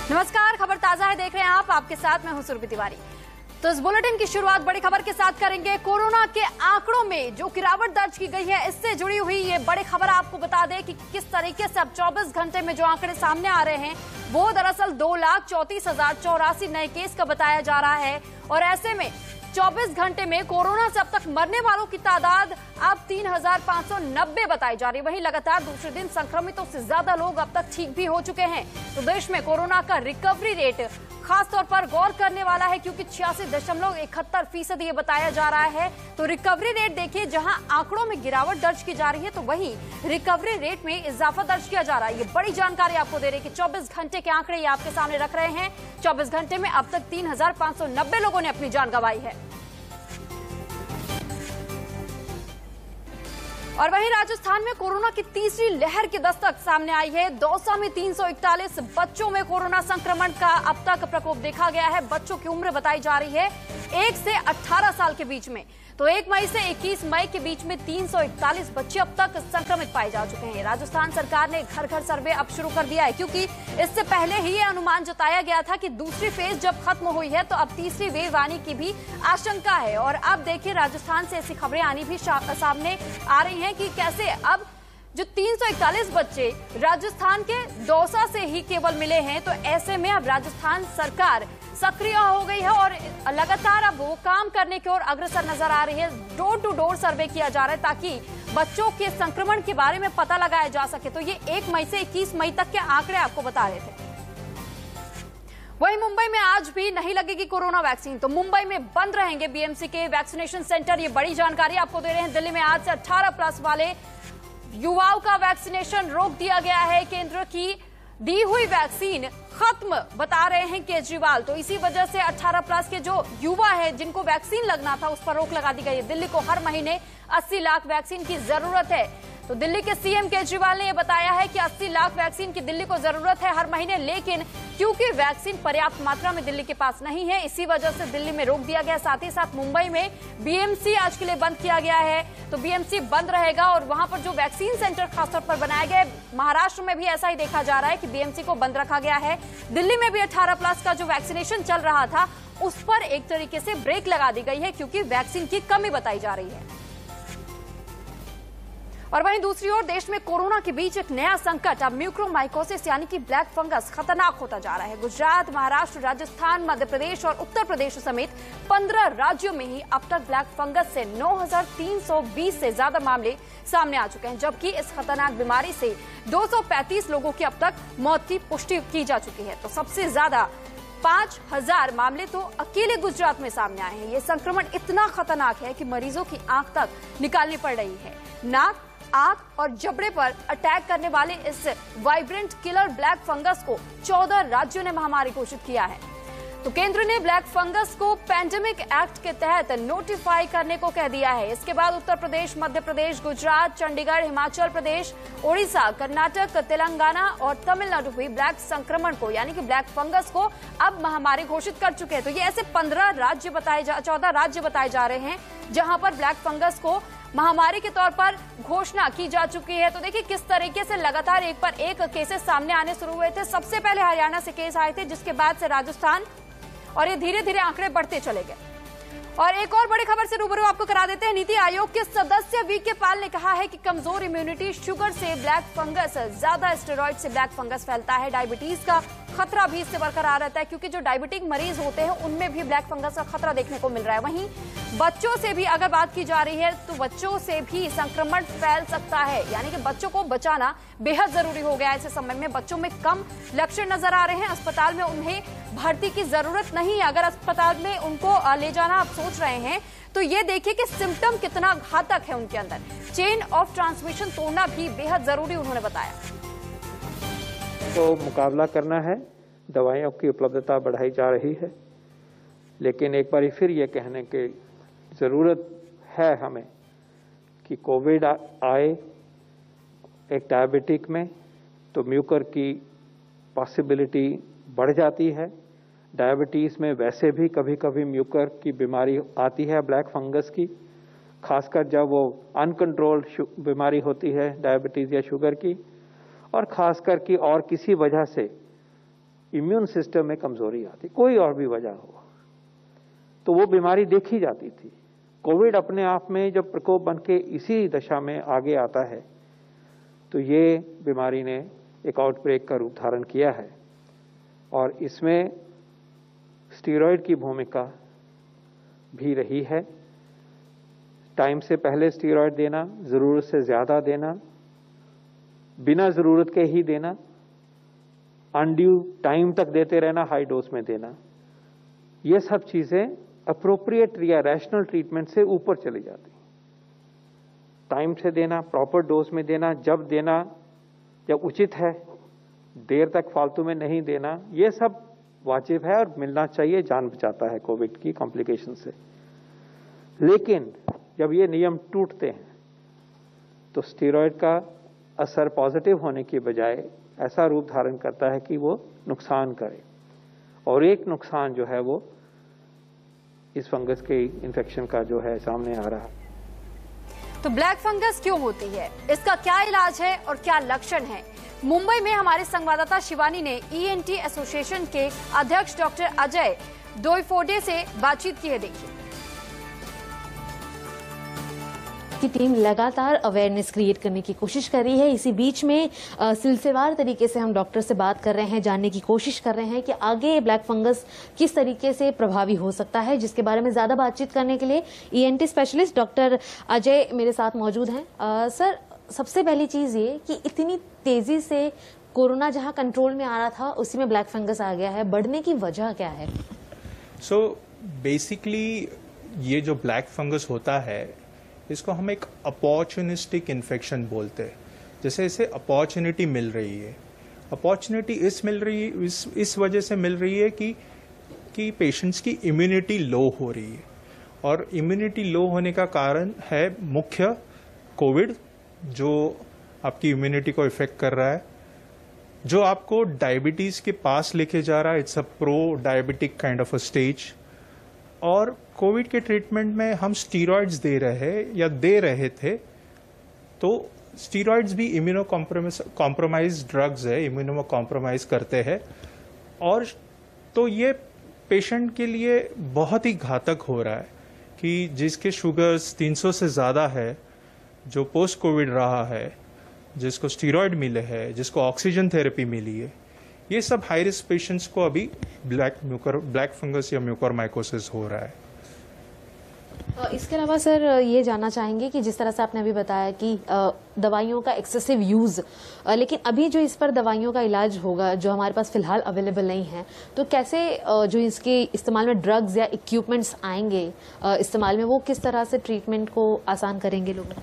नमस्कार, खबर ताजा है, देख रहे हैं आप, आपके साथ मैं हूं सुरभि तिवारी। तो इस बुलेटिन की शुरुआत बड़ी खबर के साथ करेंगे। कोरोना के आंकड़ों में जो गिरावट दर्ज की गई है, इससे जुड़ी हुई ये बड़ी खबर आपको बता दें कि किस तरीके से अब 24 घंटे में जो आंकड़े सामने आ रहे हैं वो दरअसल 2,34,084 नए केस का बताया जा रहा है। और ऐसे में 24 घंटे में कोरोना से अब तक मरने वालों की तादाद अब 3,590 बताई जा रही है। वहीं लगातार दूसरे दिन संक्रमितों से ज्यादा लोग अब तक ठीक भी हो चुके हैं। तो देश में कोरोना का रिकवरी रेट खास तौर पर गौर करने वाला है, क्योंकि 86.71% ये बताया जा रहा है। तो रिकवरी रेट देखिए, जहां आंकड़ों में गिरावट दर्ज की जा रही है तो वहीं रिकवरी रेट में इजाफा दर्ज किया जा रहा है। ये बड़ी जानकारी आपको दे रही है कि 24 घंटे के आंकड़े ये आपके सामने रख रहे हैं। 24 घंटे में अब तक 3,590 लोगों ने अपनी जान गंवाई है। और वहीं राजस्थान में कोरोना की तीसरी लहर की दस्तक सामने आई है। दौसा में 341 बच्चों में कोरोना संक्रमण का अब तक प्रकोप देखा गया है। बच्चों की उम्र बताई जा रही है 1 से 18 साल के बीच में। तो 1 मई से 21 मई के बीच में 341 बच्चे अब तक संक्रमित पाए जा चुके हैं। राजस्थान सरकार ने घर घर सर्वे अब शुरू कर दिया है, क्योंकि इससे पहले ही ये अनुमान जताया गया था कि दूसरी फेज जब खत्म हुई है तो अब तीसरी वेव आने की भी आशंका है। और अब देखिए, राजस्थान से ऐसी खबरें आनी भी सामने आ रही हैं कि कैसे अब जो 341 बच्चे राजस्थान के दौसा से ही केवल मिले हैं, तो ऐसे में अब राजस्थान सरकार सक्रिय हो गई है और लगातार अब वो काम करने की ओर अग्रसर नजर आ रही है। डोर टू डोर सर्वे किया जा रहा है ताकि बच्चों के संक्रमण के बारे में पता लगाया जा सके। तो ये 1 मई से 21 मई तक के आंकड़े आपको बता रहे थे। वहीं मुंबई में आज भी नहीं लगेगी कोरोना वैक्सीन, तो मुंबई में बंद रहेंगे बीएमसी के वैक्सीनेशन सेंटर। ये बड़ी जानकारी आपको दे रहे हैं। दिल्ली में आज से 18+ वाले युवाओं का वैक्सीनेशन रोक दिया गया है। केंद्र की दी हुई वैक्सीन खत्म बता रहे हैं केजरीवाल। तो इसी वजह से 18+ के जो युवा है जिनको वैक्सीन लगना था उस पर रोक लगा दी गई है। दिल्ली को हर महीने 80 लाख वैक्सीन की जरूरत है। तो दिल्ली के सीएम केजरीवाल ने यह बताया है कि 80 लाख वैक्सीन की दिल्ली को जरूरत है हर महीने, लेकिन क्योंकि वैक्सीन पर्याप्त मात्रा में दिल्ली के पास नहीं है, इसी वजह से दिल्ली में रोक दिया गया। साथ ही साथ मुंबई में बीएमसी आज के लिए बंद किया गया है। तो बीएमसी बंद रहेगा और वहां पर जो वैक्सीन सेंटर खासतौर पर बनाया गया है, महाराष्ट्र में भी ऐसा ही देखा जा रहा है कि बीएमसी को बंद रखा गया है। दिल्ली में भी 18+ का जो वैक्सीनेशन चल रहा था उस पर एक तरीके से ब्रेक लगा दी गई है, क्योंकि वैक्सीन की कमी बताई जा रही है। और वहीं दूसरी ओर देश में कोरोना के बीच एक नया संकट, अब म्यूकोरमाइकोसिस यानी कि ब्लैक फंगस खतरनाक होता जा रहा है। गुजरात, महाराष्ट्र, राजस्थान, मध्य प्रदेश और उत्तर प्रदेश समेत 15 राज्यों में ही अब तक ब्लैक फंगस से 9,320 से ज्यादा मामले सामने आ चुके हैं, जबकि इस खतरनाक बीमारी से 235 लोगों की अब तक मौत की पुष्टि की जा चुकी है। तो सबसे ज्यादा 5,000 मामले तो अकेले गुजरात में सामने आए हैं। ये संक्रमण इतना खतरनाक है कि मरीजों की आंख तक निकालनी पड़ रही है। नाक, आंख और जबड़े पर अटैक करने वाले इस वाइब्रेंट किलर ब्लैक फंगस को 14 राज्यों ने महामारी घोषित किया है। तो केंद्र ने ब्लैक फंगस को पैंडेमिक एक्ट के तहत नोटिफाई करने को कह दिया है। इसके बाद उत्तर प्रदेश, मध्य प्रदेश, गुजरात, चंडीगढ़, हिमाचल प्रदेश, ओडिशा, कर्नाटक, तेलंगाना और तमिलनाडु भी ब्लैक संक्रमण को यानी कि ब्लैक फंगस को अब महामारी घोषित कर चुके हैं। तो ये ऐसे 14 राज्य बताए जा रहे हैं जहां पर ब्लैक फंगस को महामारी के तौर पर घोषणा की जा चुकी है। तो देखिए किस तरीके से लगातार एक पर एक केसेस सामने आने शुरू हुए थे। सबसे पहले हरियाणा से केस आए थे, जिसके बाद से राजस्थान, और ये धीरे धीरे आंकड़े बढ़ते चले गए। और एक और बड़ी खबर से रूबरू आपको करा देते हैं। नीति आयोग के सदस्य वीके पाल ने कहा है कि कमजोर इम्यूनिटी शुगर से ब्लैक फंगस, ज्यादा स्टेरॉइड से ब्लैक फंगस फैलता है। डायबिटीज का खतरा भी इससे बरकरार रहता है, क्योंकि जो डायबिटिक मरीज होते हैं उनमें भी ब्लैक फंगस का खतरा देखने को मिल रहा है। वहीं बच्चों से भी अगर बात की जा रही है तो बच्चों से भी संक्रमण फैल सकता है, यानी कि बच्चों को बचाना बेहद जरूरी हो गया है। ऐसे समय में बच्चों में कम लक्षण नजर आ रहे हैं, अस्पताल में उन्हें भर्ती की जरूरत नहीं है। अगर अस्पताल में उनको ले जाना आप सोच रहे हैं तो ये देखिए कि सिम्टम कितना घातक है उनके अंदर। चेन ऑफ ट्रांसमिशन तोड़ना भी बेहद जरूरी उन्होंने बताया। तो मुकाबला करना है, दवाइयों की उपलब्धता बढ़ाई जा रही है, लेकिन एक बार फिर ये कहने की ज़रूरत है हमें कि कोविड आए एक डायबिटिक में तो म्यूकर की पॉसिबिलिटी बढ़ जाती है। डायबिटीज़ में वैसे भी कभी कभी म्यूकर की बीमारी आती है ब्लैक फंगस की, खासकर जब वो अनकंट्रोल्ड बीमारी होती है डायबिटीज़ या शुगर की, और खासकर कि और किसी वजह से इम्यून सिस्टम में कमजोरी आती, कोई और भी वजह हो, तो वो बीमारी देखी जाती थी। कोविड अपने आप में जब प्रकोप बन के इसी दशा में आगे आता है, तो ये बीमारी ने एक आउटब्रेक का रूप धारण किया है और इसमें स्टीरॉयड की भूमिका भी रही है। टाइम से पहले स्टीरॉयड देना, जरूरत से ज्यादा देना, बिना जरूरत के ही देना, अनड्यू टाइम तक देते रहना, हाई डोज में देना, ये सब चीजें अप्रोप्रिएट या रैशनल ट्रीटमेंट से ऊपर चली जाती। टाइम से देना, प्रॉपर डोज में देना, जब उचित है, देर तक फालतू में नहीं देना, ये सब वाजिब है और मिलना चाहिए, जान बचाता है कोविड की कॉम्प्लिकेशन से। लेकिन जब ये नियम टूटते हैं तो स्टीरॉयड का असर पॉजिटिव होने की बजाय ऐसा रूप धारण करता है कि वो नुकसान करे, और एक नुकसान जो है वो इस फंगस के इन्फेक्शन का जो है सामने आ रहा है। तो ब्लैक फंगस क्यों होती है, इसका क्या इलाज है और क्या लक्षण है? मुंबई में हमारे संवाददाता शिवानी ने ईएनटी एसोसिएशन के अध्यक्ष डॉक्टर अजय डोइफोडे से बातचीत की है। देखिए, की टीम लगातार अवेयरनेस क्रिएट करने की कोशिश कर रही है। इसी बीच में सिलसिलेवार तरीके से हम डॉक्टर से बात कर रहे हैं, जानने की कोशिश कर रहे हैं कि आगे ब्लैक फंगस किस तरीके से प्रभावी हो सकता है, जिसके बारे में ज्यादा बातचीत करने के लिए ईएनटी स्पेशलिस्ट डॉक्टर अजय मेरे साथ मौजूद हैं। सर, सबसे पहली चीज ये कि इतनी तेजी से कोरोना जहां कंट्रोल में आ रहा था, उसी में ब्लैक फंगस आ गया है, बढ़ने की वजह क्या है? बेसिकली ये जो ब्लैक फंगस होता है, इसको हम एक अपॉर्चुनिस्टिक इन्फेक्शन बोलते हैं। जैसे इसे अपॉर्चुनिटी मिल रही है, अपॉर्चुनिटी इस वजह से मिल रही है कि पेशेंट्स की इम्यूनिटी लो हो रही है, और इम्यूनिटी लो होने का कारण है मुख्य कोविड, जो आपकी इम्यूनिटी को इफेक्ट कर रहा है, जो आपको डायबिटीज के पास लेके जा रहा है। It's a pro diabetic kind of a stage. और कोविड के ट्रीटमेंट में हम स्टीरॉइड्स दे रहे थे, तो स्टीरॉइड्स भी इम्यूनो कॉम्प्रोमाइज ड्रग्स है, इम्यूनो कॉम्प्रोमाइज करते हैं, और तो ये पेशेंट के लिए बहुत ही घातक हो रहा है कि जिसके शुगर्स 300 से ज़्यादा है, जो पोस्ट कोविड रहा है, जिसको स्टीरॉइड मिले हैं, जिसको ऑक्सीजन थेरेपी मिली है, ये सब हाई रिस्क पेशेंट्स को अभी ब्लैक फंगस या म्यूकोरमाइकोसिस हो रहा है। इसके अलावा सर ये जानना चाहेंगे कि जिस तरह से आपने अभी बताया कि दवाइयों का एक्सेसिव यूज, लेकिन अभी जो इस पर दवाइयों का इलाज होगा जो हमारे पास फिलहाल अवेलेबल नहीं है, तो कैसे जो इसके इस्तेमाल में ड्रग्स या इक्विपमेंट्स आएंगे इस्तेमाल में, वो किस तरह से ट्रीटमेंट को आसान करेंगे लोगों?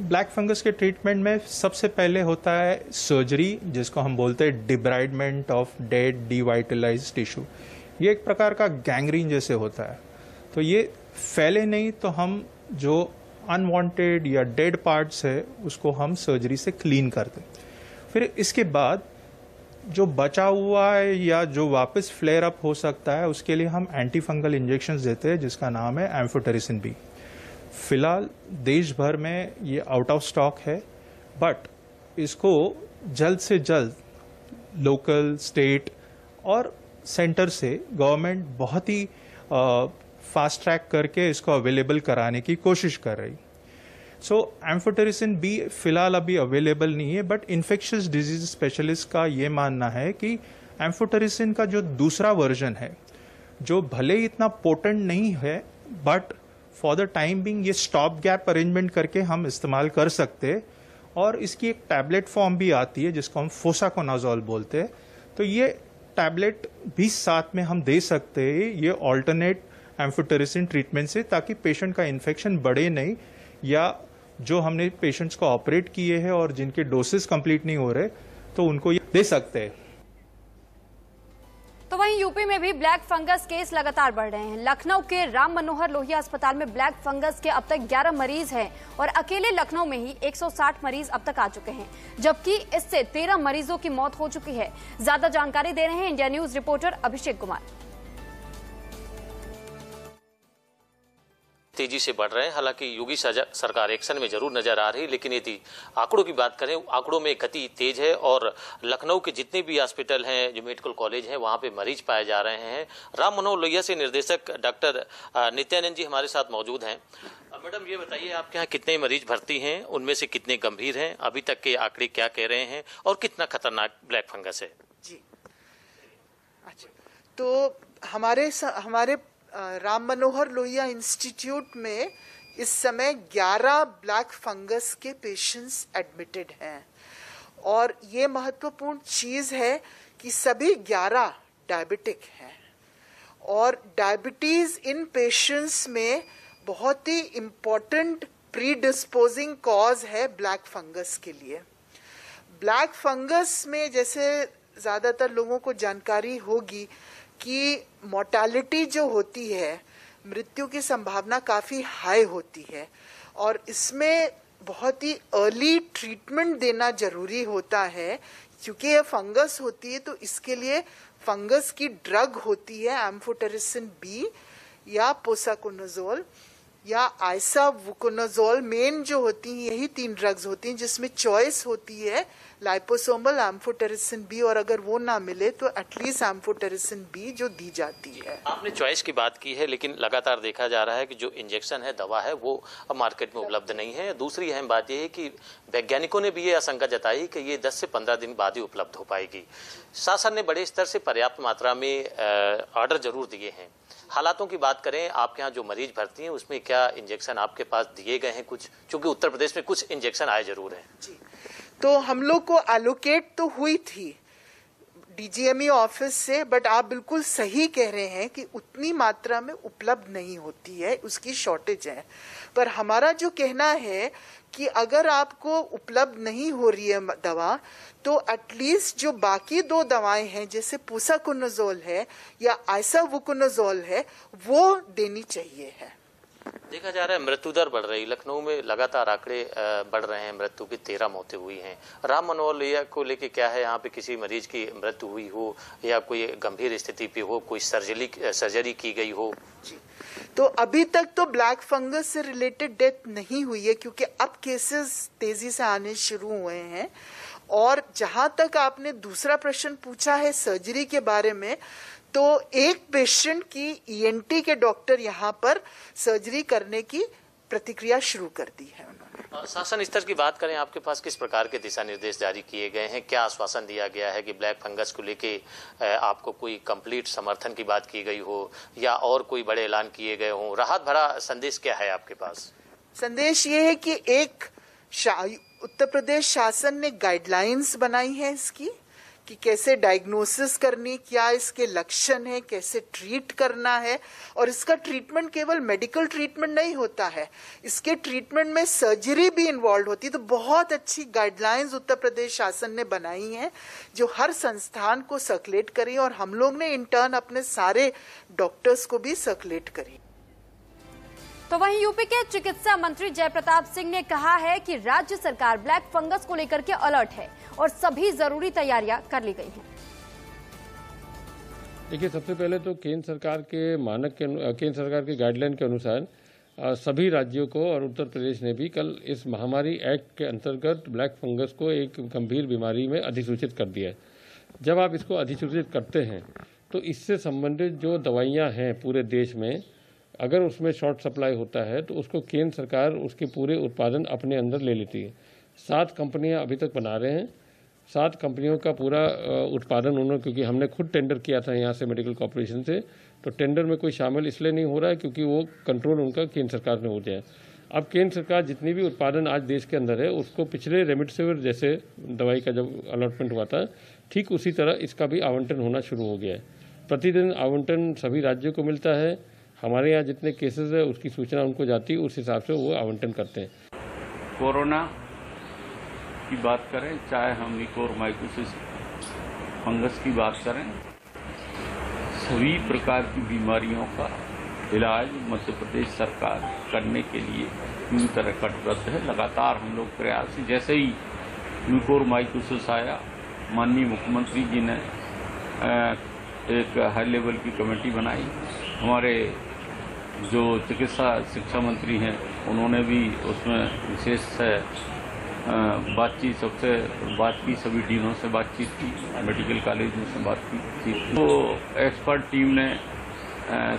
ब्लैक फंगस के ट्रीटमेंट में सबसे पहले होता है सर्जरी, जिसको हम बोलते हैं डिब्राइडमेंट ऑफ डेड डिवाइटलाइज्ड टिश्यू। ये एक प्रकार का गैंग्रीन जैसे होता है, तो ये फैले नहीं तो हम जो अनवांटेड या डेड पार्ट्स है उसको हम सर्जरी से क्लीन करते। फिर इसके बाद जो बचा हुआ है या जो वापस फ्लेयर अप हो सकता है, उसके लिए हम एंटी फंगल इंजेक्शन देते हैं, जिसका नाम है एम्फोटेरिसिन बी। फिलहाल देश भर में ये आउट ऑफ स्टॉक है, बट इसको जल्द से जल्द लोकल, स्टेट और सेंटर से गवर्नमेंट बहुत ही फास्ट ट्रैक करके इसको अवेलेबल कराने की कोशिश कर रही। एम्फोटेरिसिन बी फिलहाल अभी अवेलेबल नहीं है, बट इन्फेक्शियस डिजीज स्पेशलिस्ट का ये मानना है कि एम्फोटेरिसिन का जो दूसरा वर्जन है, जो भले ही इतना पोटेंट नहीं है, but for the time being ये स्टॉप गैप अरेंजमेंट करके हम इस्तेमाल कर सकते, और इसकी एक टैबलेट फॉर्म भी आती है जिसको हम फोसाकोनाजोल बोलते हैं। तो ये टैबलेट भी साथ में हम दे सकते हैं, ये ऑल्टरनेट एम्फोटेरिसिन ट्रीटमेंट से, ताकि पेशेंट का इन्फेक्शन बढ़े नहीं, या जो हमने पेशेंट्स को ऑपरेट किए हैं और जिनके डोसेस कंप्लीट नहीं हो रहे, तो उनको ये दे सकते हैं। तो वहीं यूपी में भी ब्लैक फंगस केस लगातार बढ़ रहे हैं। लखनऊ के राम मनोहर लोहिया अस्पताल में ब्लैक फंगस के अब तक 11 मरीज हैं, और अकेले लखनऊ में ही 160 मरीज अब तक आ चुके हैं, जबकि इससे 13 मरीजों की मौत हो चुकी है। ज्यादा जानकारी दे रहे हैं India news reporter Abhishek Kumar. तेजी से बढ़ रहे हैं। हालांकि योगी सरकार एक्शन में जरूर नजर आ रही, लेकिन यदि आंकड़ों की बात करें, आंकड़ों में गति तेज है और लखनऊ के जितने भी हॉस्पिटल हैं, जो मेडिकल कॉलेज हैं, वहां पे मरीज पाए जा रहे हैं। राम मनोहर लोहिया से निर्देशक डॉक्टर नित्यानंद जी हमारे साथ मौजूद हैं। मैडम, ये बताइए आपके यहाँ कितने मरीज भर्ती हैं, उनमें से कितने गंभीर हैं, अभी तक के आंकड़े क्या कह रहे हैं और कितना खतरनाक ब्लैक फंगस है? जी, अच्छा, तो हमारे राम मनोहर लोहिया इंस्टीट्यूट में इस समय 11 ब्लैक फंगस के पेशेंट्स एडमिटेड हैं और ये महत्वपूर्ण चीज है कि सभी 11 डायबिटिक हैं और डायबिटीज इन पेशेंट्स में बहुत ही इम्पोर्टेंट प्रीडिस्पोजिंग कॉज है ब्लैक फंगस के लिए। ब्लैक फंगस में जैसे ज्यादातर लोगों को जानकारी होगी कि मोर्टालिटी जो होती है, मृत्यु की संभावना काफी हाई होती है और इसमें बहुत ही अर्ली ट्रीटमेंट देना जरूरी होता है। क्योंकि ये फंगस होती है तो इसके लिए फंगस की ड्रग होती है एम्फोटेरिसिन बी या पोसाकोनाजोल या आइसावुकोनाजोल। मेन जो होती हैं यही 3 ड्रग्स होती हैं जिसमें चॉइस होती है लाइपोसोमल, एम्फोटेरिसिन बी और अगर वो ना मिले तो एटलीस्ट एम्फोटेरिसिन बी जो दी जाती है। आपने चॉइस की बात की है, लेकिन लगातार देखा जा रहा है कि जो इंजेक्शन है, दवा है, वो अब मार्केट में उपलब्ध नहीं है। दूसरी अहम बात यह है कि वैज्ञानिकों ने भी ये आशंका जताई कि ये 10 से 15 दिन बाद ही उपलब्ध हो पाएगी। शासन ने बड़े स्तर से पर्याप्त मात्रा में ऑर्डर जरूर दिए हैं। हालातों की बात करें, आपके यहाँ जो मरीज भर्ती हैं उसमें क्या इंजेक्शन आपके पास दिए गए हैं कुछ? क्योंकि उत्तर प्रदेश में कुछ इंजेक्शन आए जरूर हैं। जी, तो हम लोग को एलोकेट तो हुई थी डीजीएमई ऑफिस से, बट आप बिल्कुल सही कह रहे हैं कि उतनी मात्रा में उपलब्ध नहीं होती है, उसकी शॉर्टेज है। पर हमारा जो कहना है कि अगर आपको उपलब्ध नहीं हो रही है दवा तो एटलीस्ट जो बाकी 2 दवाएं हैं जैसे पोसाकोनाजोल है या आइसावुकोनाजोल है वो देनी चाहिए है। देखा जा रहा है मृत्यु दर बढ़ रही, लखनऊ में लगातार आंकड़े बढ़ रहे हैं, मृत्यु की 13 मौतें हुई हैं। राम मनोहर लोहिया को लेके क्या है, यहाँ पे किसी मरीज की मृत्यु हुई हो या कोई गंभीर स्थिति पे हो, कोई सर्जरी की गई हो? जी, तो अभी तक तो ब्लैक फंगस से रिलेटेड डेथ नहीं हुई है क्योंकि अब केसेस तेजी से आने शुरू हुए हैं। और जहां तक आपने दूसरा प्रश्न पूछा है सर्जरी के बारे में, तो एक पेशेंट की ईएनटी के डॉक्टर यहाँ पर सर्जरी करने की प्रतिक्रिया शुरू कर दी है उन्होंने। शासन स्तर की बात करें, आपके पास किस प्रकार के दिशा निर्देश जारी किए गए हैं? क्या आश्वासन दिया गया है कि ब्लैक फंगस को लेके आपको कोई कंप्लीट समर्थन की बात की गई हो या और कोई बड़े ऐलान किए गए हों? राहत भरा संदेश क्या है आपके पास? संदेश ये है कि एक उत्तर प्रदेश शासन ने गाइडलाइंस बनाई है इसकी कि कैसे डायग्नोसिस करनी, क्या इसके लक्षण है, कैसे ट्रीट करना है। और इसका ट्रीटमेंट केवल मेडिकल ट्रीटमेंट नहीं होता है, इसके ट्रीटमेंट में सर्जरी भी इन्वॉल्व होती है। तो बहुत अच्छी गाइडलाइंस उत्तर प्रदेश शासन ने बनाई हैं जो हर संस्थान को सर्कुलेट करी और हम लोग ने इंटर्न अपने सारे डॉक्टर्स को भी सर्कुलेट करी। तो वहीं यूपी के चिकित्सा मंत्री जयप्रताप सिंह ने कहा है कि राज्य सरकार ब्लैक फंगस को लेकर के अलर्ट है और सभी जरूरी तैयारियां कर ली गई हैं। देखिए, सबसे पहले तो केंद्र सरकार के गाइडलाइन के अनुसार सभी राज्यों को और उत्तर प्रदेश ने भी कल इस महामारी एक्ट के अंतर्गत ब्लैक फंगस को एक गंभीर बीमारी में अधिसूचित कर दिया है। जब आप इसको अधिसूचित करते हैं तो इससे संबंधित जो दवाइयाँ हैं पूरे देश में, अगर उसमें शॉर्ट सप्लाई होता है तो उसको केंद्र सरकार उसके पूरे उत्पादन अपने अंदर ले लेती है। 7 कंपनियां अभी तक बना रहे हैं। 7 कंपनियों का पूरा उत्पादन उन्होंने, क्योंकि हमने खुद टेंडर किया था यहाँ से मेडिकल कॉर्पोरेशन से, तो टेंडर में कोई शामिल इसलिए नहीं हो रहा है क्योंकि वो कंट्रोल उनका केंद्र सरकार में हो जाए। अब केंद्र सरकार जितनी भी उत्पादन आज देश के अंदर है उसको पिछले रेमडेसिविर जैसे दवाई का जब अलॉटमेंट हुआ था, ठीक उसी तरह इसका भी आवंटन होना शुरू हो गया है। प्रतिदिन आवंटन सभी राज्यों को मिलता है। हमारे यहाँ जितने केसेस है उसकी सूचना उनको जाती है, उस हिसाब से वो आवंटन करते हैं। कोरोना की बात करें, चाहे हम म्यूकोरमाइकोसिस फंगस की बात करें, सभी प्रकार की बीमारियों का इलाज मध्य प्रदेश सरकार करने के लिए पूरी तरह कटिबद्ध है। लगातार हम लोग प्रयास, जैसे ही म्यूकोरमाइकोसिस आया, माननीय मुख्यमंत्री जी ने एक हाई लेवल की कमेटी बनाई, हमारे जो चिकित्सा शिक्षा मंत्री हैं उन्होंने भी उसमें विशेष बातचीत बात की, सभी डीनों से बातचीत की, मेडिकल कॉलेजों से बातचीत की। तो एक्सपर्ट टीम ने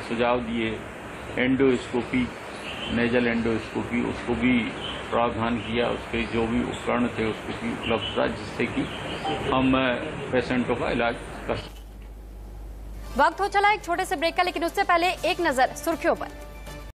सुझाव दिए एंडोस्कोपी, नेजल एंडोस्कोपी, उसको भी प्रावधान किया, उसके जो भी उपकरण थे उसकी भी उपलब्धता, जिससे कि हम पेशेंटों का इलाज कर सकते। वक्त हो चला एक छोटे से ब्रेक का, लेकिन उससे पहले एक नजर सुर्खियों पर।